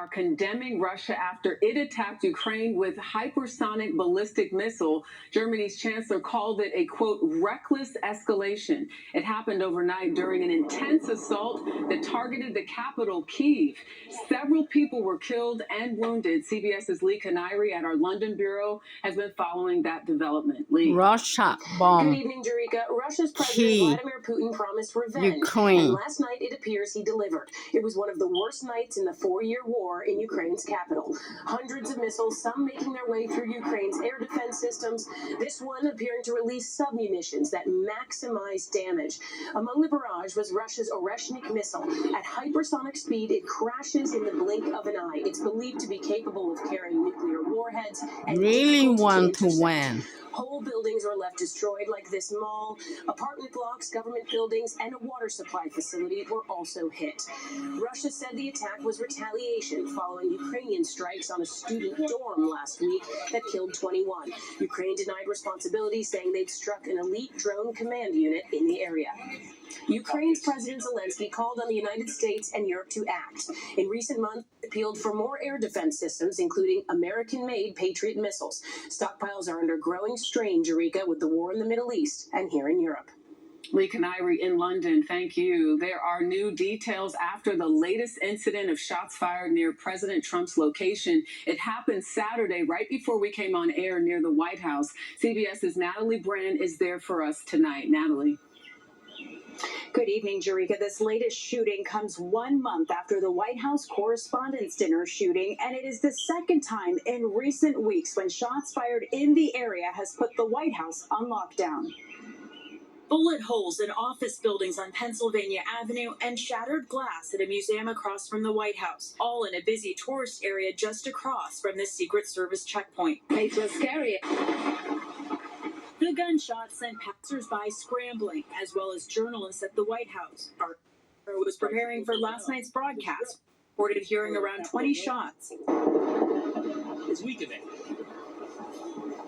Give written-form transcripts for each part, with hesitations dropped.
are condemning Russia after it attacked Ukraine with hypersonic ballistic missile. Germany's chancellor called it a, quote, reckless escalation. It happened overnight during an intense assault that targeted the capital, Kyiv. Several people were killed and wounded. CBS's Lee Canary at our London bureau has been following that development. Lee. Russia bomb. Good evening, Jerika. Russia's President Vladimir Putin promised revenge, Ukraine. and last night it appears he delivered. It was one of the worst nights in the 4-year war in Ukraine's capital. Hundreds of missiles, some making their way through Ukraine's air defense systems, this one appearing to release submunitions that maximize damage. Among the barrage was Russia's Oreshnik missile. At hypersonic speed, it crashes in the blink of an eye. It's believed to be capable of carrying nuclear warheads and really want to win. Whole buildings are left destroyed, like this mall. Apartment blocks, government buildings, and a water supply facility were also hit. Russia said the attack was retaliation following Ukrainian strikes on a student dorm last week that killed 21. Ukraine denied responsibility, saying they'd struck an elite drone command unit in the area. Ukraine's President Zelensky called on the United States and Europe to act. In recent months, appealed for more air defense systems, including American-made Patriot missiles. Stockpiles are under growing strain, Jerika, with the war in the Middle East and here in Europe. Lee Canary in London, thank you. There are new details after the latest incident of shots fired near President Trump's location. It happened Saturday, right before we came on air near the White House. CBS's Natalie Brand is there for us tonight. Natalie. Good evening, Jerika. This latest shooting comes 1 month after the White House Correspondents' Dinner shooting, and it is the second time in recent weeks when shots fired in the area has put the White House on lockdown. Bullet holes in office buildings on Pennsylvania Avenue and shattered glass at a museum across from the White House, all in a busy tourist area just across from the Secret Service checkpoint. It was scary. The gunshots sent passers-by scrambling, as well as journalists at the White House. Our was preparing for last night's broadcast, reported hearing around 20 shots. It's weakening.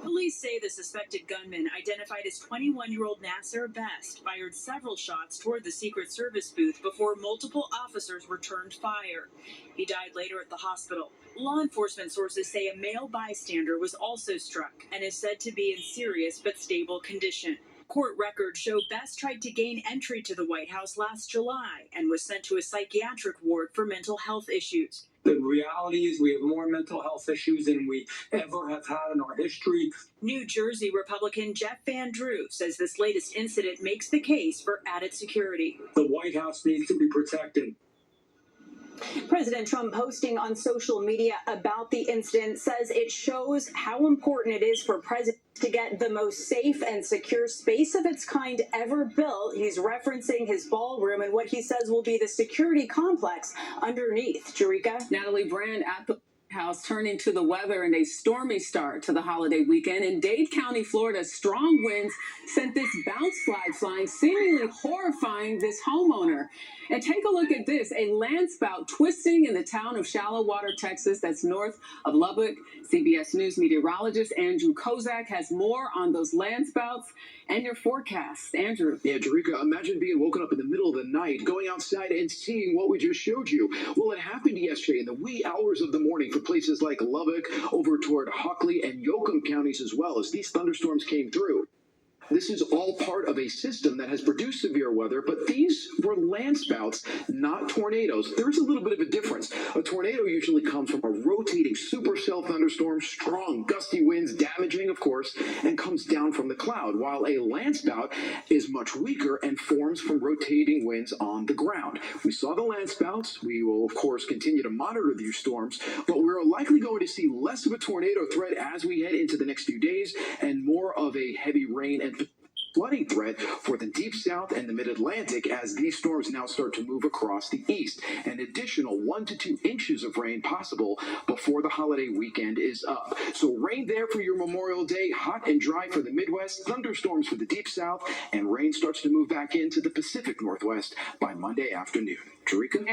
Police say the suspected gunman, identified as 21-year-old Nasser Best, fired several shots toward the Secret Service booth before multiple officers returned fire. He died later at the hospital. Law enforcement sources say a male bystander was also struck and is said to be in serious but stable condition. Court records show Best tried to gain entry to the White House last July and was sent to a psychiatric ward for mental health issues. The reality is we have more mental health issues than we ever have had in our history. New Jersey Republican Jeff Van Drew says this latest incident makes the case for added security. The White House needs to be protected. President Trump, posting on social media about the incident, says it shows how important it is for presidents to get the most safe and secure space of its kind ever built. He's referencing his ballroom and what he says will be the security complex underneath. Jerika? Natalie Brand at the House, turning to the weather and a stormy start to the holiday weekend. In Dade County, Florida, strong winds sent this bounce slide flying, seemingly horrifying this homeowner. And take a look at this, a landspout twisting in the town of Shallow Water, Texas, that's north of Lubbock. CBS News meteorologist Andrew Kozak has more on those landspouts and your forecast. Andrew. Yeah, Jerika, imagine being woken up in the middle of the night, going outside and seeing what we just showed you. Well, it happened yesterday in the wee hours of the morning for places like Lubbock, over toward Hockley and Yoakum counties as well, as these thunderstorms came through. This is all part of a system that has produced severe weather, but these were landspouts, not tornadoes. There's a little bit of a difference. A tornado usually comes from a rotating supercell thunderstorm, strong gusty winds, damaging, of course, and comes down from the cloud, while a landspout is much weaker and forms from rotating winds on the ground. We saw the landspouts. We will, of course, continue to monitor these storms, but we're likely going to see less of a tornado threat as we head into the next few days and more of a heavy rain and flooding threat for the deep south and the mid-Atlantic as these storms now start to move across the east. An additional 1 to 2 inches of rain possible before the holiday weekend is up. So rain there for your Memorial Day, hot and dry for the Midwest, thunderstorms for the deep south, and rain starts to move back into the Pacific Northwest by Monday afternoon. Jerika?